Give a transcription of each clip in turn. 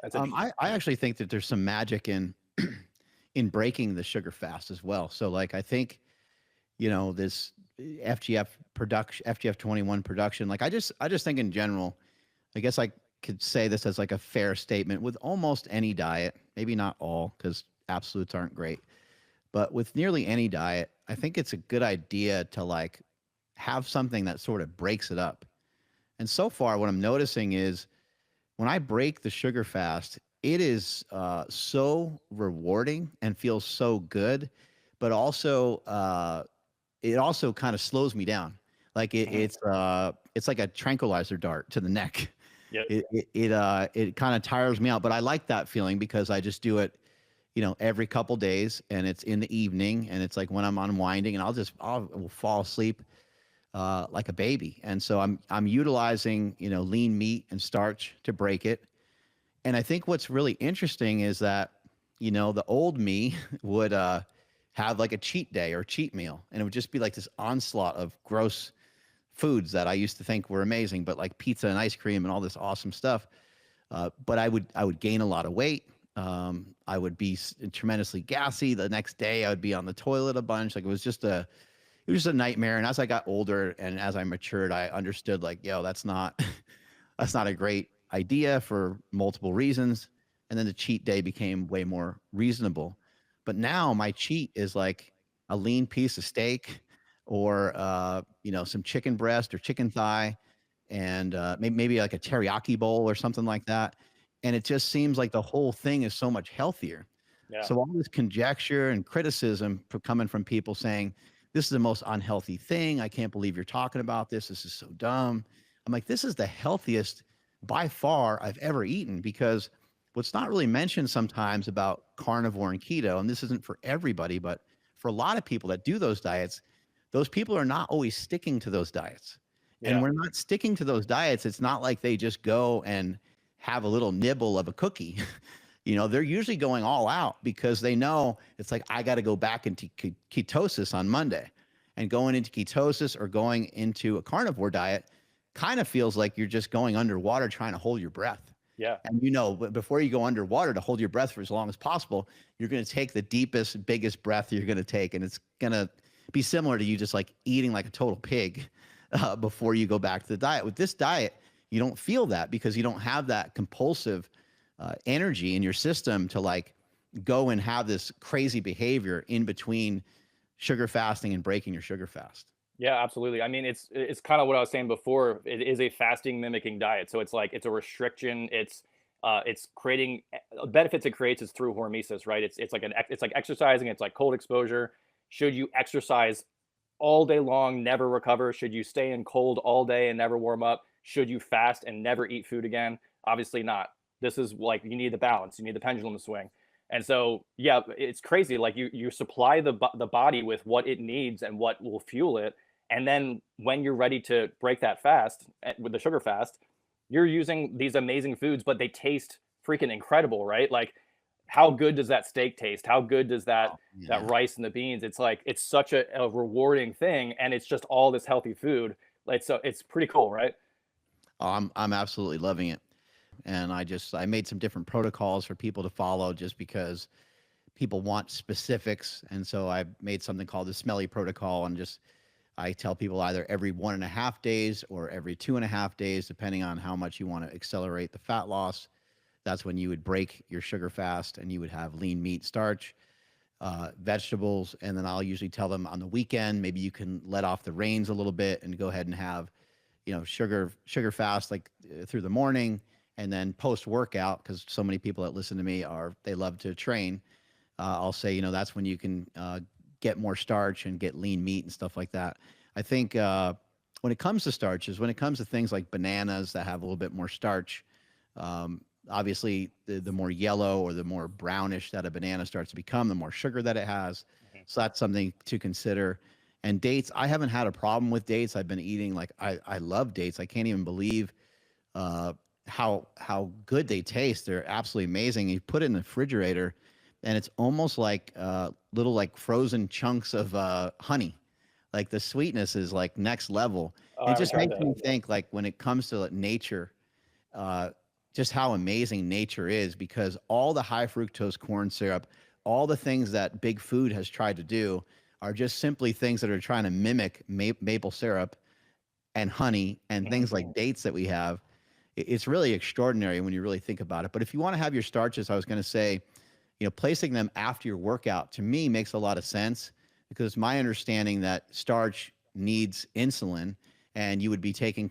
That's interesting. I actually think that there's some magic in in breaking the sugar fast as well. So like I think, this FGF production, FGF21 production, like I just think in general, I guess I could say this as like a fair statement with almost any diet, maybe not all because absolutes aren't great, but with nearly any diet, I think it's a good idea to like have something that sort of breaks it up. And so far, what I'm noticing is when I break the sugar fast, it is so rewarding and feels so good, but also it also kind of slows me down. Like Hmm. it's like a tranquilizer dart to the neck. Yep. It kind of tires me out, but I like that feeling because I just do it, every couple days, and it's in the evening, and it's like when I'm unwinding, and I'll fall asleep like a baby. And so I'm utilizing lean meat and starch to break it. And I think what's really interesting is that the old me would have like a cheat day or cheat meal, and it would just be like this onslaught of gross foods that I used to think were amazing, but like pizza and ice cream and all this awesome stuff. But I would gain a lot of weight. I would be tremendously gassy. The next day, I would be on the toilet a bunch. Like it was just a nightmare. And as I got older and as I matured, I understood like, yo, that's not that's not a great idea for multiple reasons. And then the cheat day became way more reasonable. But now my cheat is like a lean piece of steak or some chicken breast or chicken thigh and maybe like a teriyaki bowl or something like that. And it just seems like the whole thing is so much healthier. Yeah. So all this conjecture and criticism coming from people saying this is the most unhealthy thing. I can't believe you're talking about this. This is so dumb. I'm like, this is the healthiest by far I've ever eaten because what's not really mentioned sometimes about carnivore and keto, and this isn't for everybody, but for a lot of people that do those diets, those people are not always sticking to those diets. And Yeah. when not sticking to those diets, it's not like they just go and have a little nibble of a cookie. They're usually going all out because they know it's like, I got to go back into ketosis on Monday. And going into ketosis or going into a carnivore diet kind of feels like you're just going underwater trying to hold your breath. Yeah. And before you go underwater to hold your breath for as long as possible, you're going to take the deepest, biggest breath you're going to take. And it's going to be similar to you just like eating like a total pig before you go back to the diet. With this diet, you don't feel that because you don't have that compulsive energy in your system to like go and have this crazy behavior in between sugar fasting and breaking your sugar fast. Yeah, absolutely. I mean, it's kind of what I was saying before. It is a fasting mimicking diet, so it's like it's a restriction. It's creating benefits it creates is through hormesis, right? It's like exercising. It's like cold exposure. Should you exercise all day long, never recover? Should you stay in cold all day and never warm up? Should you fast and never eat food again? Obviously not. This is like you need the balance. You need the pendulum to swing. And so, yeah, it's crazy. Like you supply the body with what it needs and what will fuel it, and then when you're ready to break that fast with the sugar fast, you're using these amazing foods, but they taste freaking incredible, right? Like how good does that steak taste? How good does that Oh, that yeah. rice and the beans? It's like it's such a rewarding thing, and it's just all this healthy food. Like so, it's pretty cool, right? Oh, I'm absolutely loving it. And I made some different protocols for people to follow just because people want specifics. And so I made something called the Smelly Protocol, and just I tell people either every 1.5 days or every 2.5 days, depending on how much you want to accelerate the fat loss. That's when you would break your sugar fast and you would have lean meat, starch, vegetables. And then I'll usually tell them on the weekend, maybe you can let off the reins a little bit and go ahead and have, sugar fast like through the morning. And then post workout, because so many people that listen to me they love to train. I'll say, that's when you can get more starch and get lean meat and stuff like that. I think when it comes to starches, when it comes to things like bananas that have a little bit more starch, obviously the more yellow or the more brownish that a banana starts to become, the more sugar that it has. Mhm. So that's something to consider. And dates, I haven't had a problem with dates. I've been eating like I love dates. I can't even believe uh, how good they taste. They're absolutely amazing. You put it in the refrigerator, and it's almost like little like frozen chunks of honey. Like the sweetness is like next level. Oh, I It haven't just tried makes that. me think like when it comes to like, nature, uh, just how amazing nature is, because all the high fructose corn syrup, all the things that big food has tried to do are just simply things that are trying to mimic maple syrup and honey and Mhm. things like dates that we have. It's really extraordinary when you really think about it. But if you want to have your starches, I was going to say, placing them after your workout to me makes a lot of sense, because it's my understanding that starch needs insulin, and you would be taking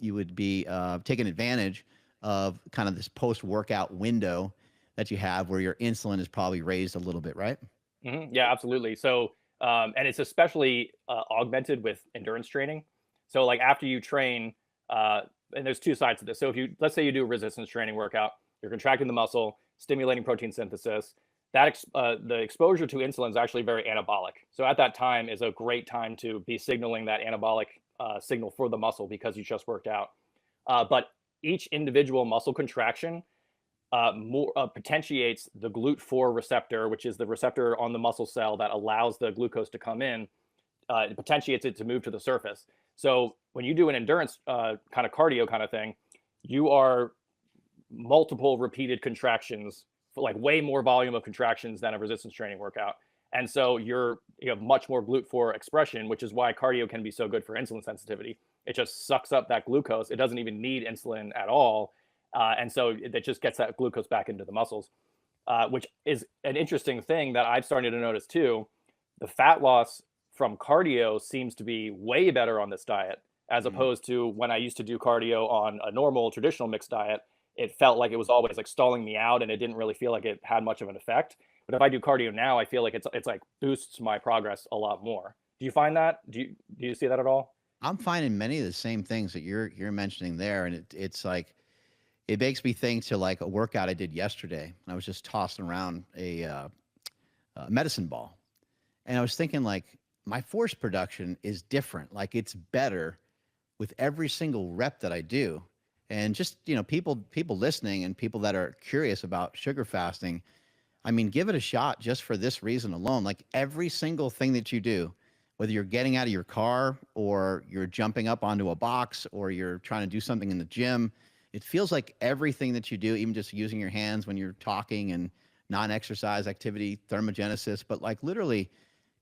advantage of kind of this post workout window that you have where your insulin is probably raised a little bit, right? Yeah, absolutely. So, and it's especially augmented with endurance training. So, like after you train, uh, and there's two sides to this. So, if you let's say you do a resistance training workout, you're contracting the muscle, stimulating protein synthesis. The exposure to insulin is actually very anabolic. So, at that time is a great time to be signaling that anabolic signal for the muscle because you just worked out. But each individual muscle contraction more potentiates the GLUT4 receptor, which is the receptor on the muscle cell that allows the glucose to come in. It potentiates it to move to the surface. So when you do an endurance kind of cardio kind of thing, you are multiple repeated contractions, for like way more volume of contractions than a resistance training workout. And so you have much more GLUT4 expression, which is why cardio can be so good for insulin sensitivity. It just sucks up that glucose. It doesn't even need insulin at all. And so it just gets that glucose back into the muscles, which is an interesting thing that I've started to notice too. The fat loss from cardio seems to be way better on this diet, as Mm. opposed to when I used to do cardio on a normal traditional mixed diet. It felt like it was always like stalling me out, and it didn't really feel like it had much of an effect. But if I do cardio now, I feel like it's like boosts my progress a lot more. Do you find that? Do you see that at all? I'm finding many of the same things that you're mentioning there, and it's like it makes me think to like a workout I did yesterday. I was just tossing around a medicine ball, and I was thinking like my force production is different. Like it's better with every single rep that I do. And just, people listening and people that are curious about sugar fasting, I mean, give it a shot just for this reason alone. Like every single thing that you do, whether you're getting out of your car or you're jumping up onto a box or you're trying to do something in the gym, it feels like everything that you do, even just using your hands when you're talking and non-exercise activity, thermogenesis, but like literally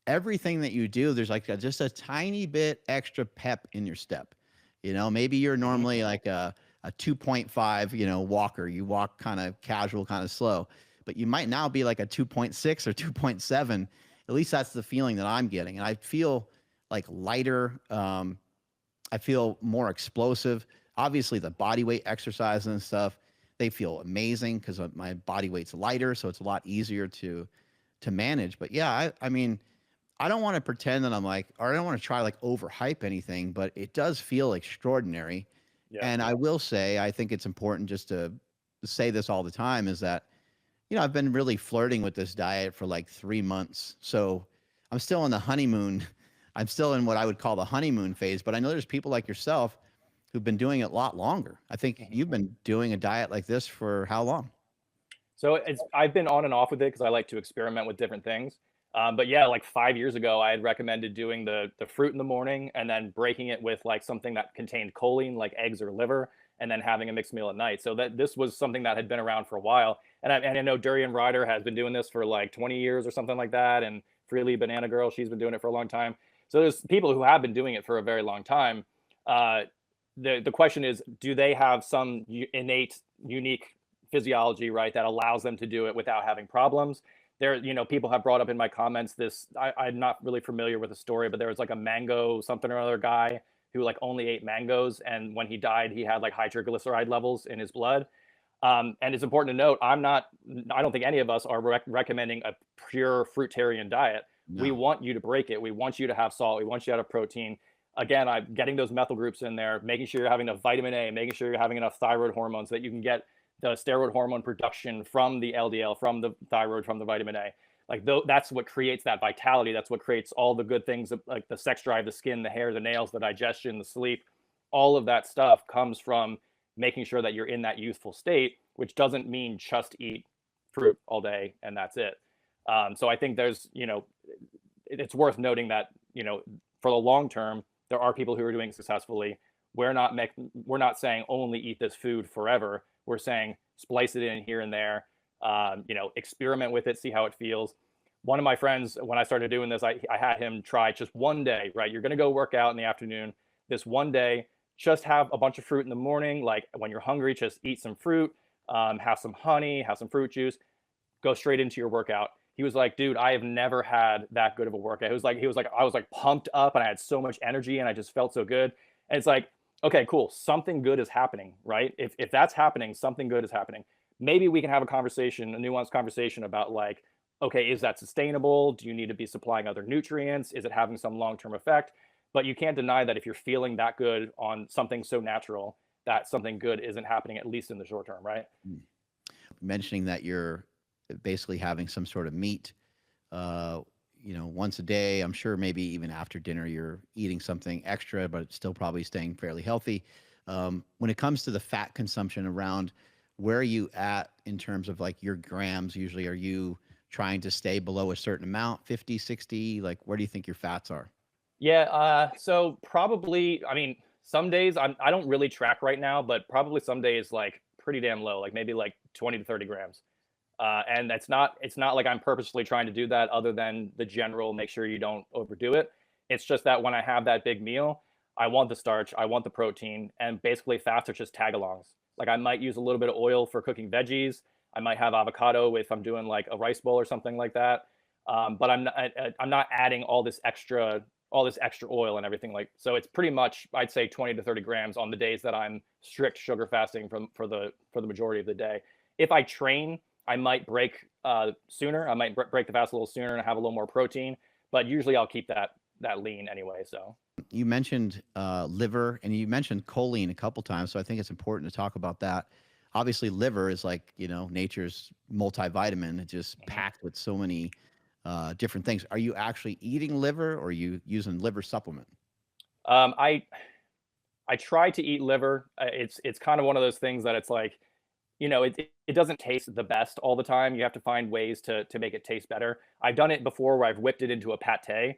everything that you do, there's like just a tiny bit extra pep in your step. Maybe you're Hmm. normally like a 2.5, walker. You walk kind of casual, kind of slow, but you might now be like a 2.6 or 2.7. At least that's the feeling that I'm getting. And I feel like lighter. I feel more explosive. Obviously, the body weight exercise and stuff, they feel amazing because my body weight's lighter. So it's a lot easier to manage. But yeah, I mean, I don't want to pretend that I'm like, or I don't want to try like overhype anything, but it does feel extraordinary. Yeah. And I will say, I think it's important just to say this all the time is that, I've been really flirting with this diet for like 3 months. So I'm still in the honeymoon. I'm still in what I would call the honeymoon phase, but I know there's people like yourself who've been doing it a lot longer. I think Mhm. you've been doing a diet like this for how long? So I've been on and off with it because I like to experiment with different things. But yeah, like 5 years ago, I had recommended doing the fruit in the morning and then breaking it with like something that contained choline, like eggs or liver, and then having a mixed meal at night. So that this was something that had been around for a while. And I know Durian Ryder has been doing this for like 20 years or something like that. And Freely Banana Girl, she's been doing it for a long time. So there's people who have been doing it for a very long time. Uh, the question is, do they have some innate, unique physiology, right, that allows them to do it without having problems? People have brought up in my comments this. I'm not really familiar with the story, but there was like a mango something or other guy who like only ate mangoes, and when he died, he had like high triglyceride levels in his blood. And it's important to note, I don't think any of us are recommending a pure fruitarian diet. We No. want you to break it. We want you to have salt. We want you to have protein. Again, I'm getting those methyl groups in there, making sure you're having enough vitamin A, making sure you're having enough thyroid hormone so that you can get the steroid hormone production from the LDL, from the thyroid, from the vitamin A. Like that's what creates that vitality. That's what creates all the good things, like the sex drive, the skin, the hair, the nails, the digestion, the sleep. All of that stuff comes from making sure that you're in that youthful state, which doesn't mean just eat fruit all day and that's it. So I think it's worth noting that, for the long term, there are people who are doing it successfully. We're not saying only eat this food forever. we're saying splice it in here and there, you know, experiment with it, see how it feels. One of my friends, when I started doing this, I had him try just one day, right? You're going to go work out in the afternoon. This one day, just have a bunch of fruit in the morning. Like when you're hungry, just eat some fruit, have some honey, have some fruit juice, go straight into your workout. He was like, dude, I have never had that good of a workout. He was like, I was like pumped up and I had so much energy and I just felt so good. And it's like, okay, cool. Something good is happening, right? If that's happening, something good is happening. Maybe we can have a conversation, a nuanced conversation about like, okay, is that sustainable? Do you need to be supplying other nutrients? Is it having some long-term effect? But you can't deny that if you're feeling that good on something so natural, that something good isn't happening, at least in the short term, right? Mm. Mentioning that you're basically having some sort of meat, uh, once a day. I'm sure maybe even after dinner you're eating something extra, but still probably staying fairly healthy. When it comes to the fat consumption around, where are you at in terms of like your grams? Usually, are you trying to stay below a certain amount, 50, 60? Like, where do you think your fats are? Yeah, so probably, I mean, some days I don't really track right now, but probably some days like pretty damn low, like maybe like 20 to 30 grams. And it's not like I'm purposely trying to do that other than the general make sure you don't overdo it. It's just that when I have that big meal, I want the starch, I want the protein, and basically fats are just tag-alongs. Like I might use a little bit of oil for cooking veggies. I might have avocado if I'm doing like a rice bowl or something like that. But I'm not adding all this extra oil and everything, like, so it's pretty much, I'd say 20 to 30 grams on the days that I'm strict sugar fasting for the majority of the day. If I train, I might break sooner. I might break the fast a little sooner and have a little more protein, but usually I'll keep that lean anyway. So You mentioned liver and you mentioned choline a couple times, so I think it's important to talk about that. Obviously, liver is like nature's multivitamin. It's just mhm. packed with so many different things. Are you actually eating liver, or are you using liver supplement? I try to eat liver. It's kind of one of those things that it's like, it doesn't taste the best all the time. You have to find ways to make it taste better. I've done it before where I've whipped it into a pate.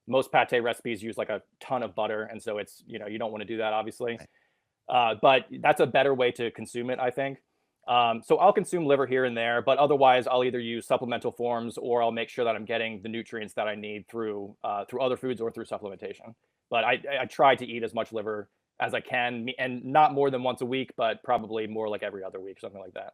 Most pate recipes use like a ton of butter, and so it's, you don't want to do that, obviously. Right. But that's a better way to consume it, I think. So I'll consume liver here and there, but otherwise I'll either use supplemental forms or I'll make sure that I'm getting the nutrients that I need through other foods or through supplementation. But I try to eat as much liver as I can, and not more than once a week, but probably more like every other week, something like that.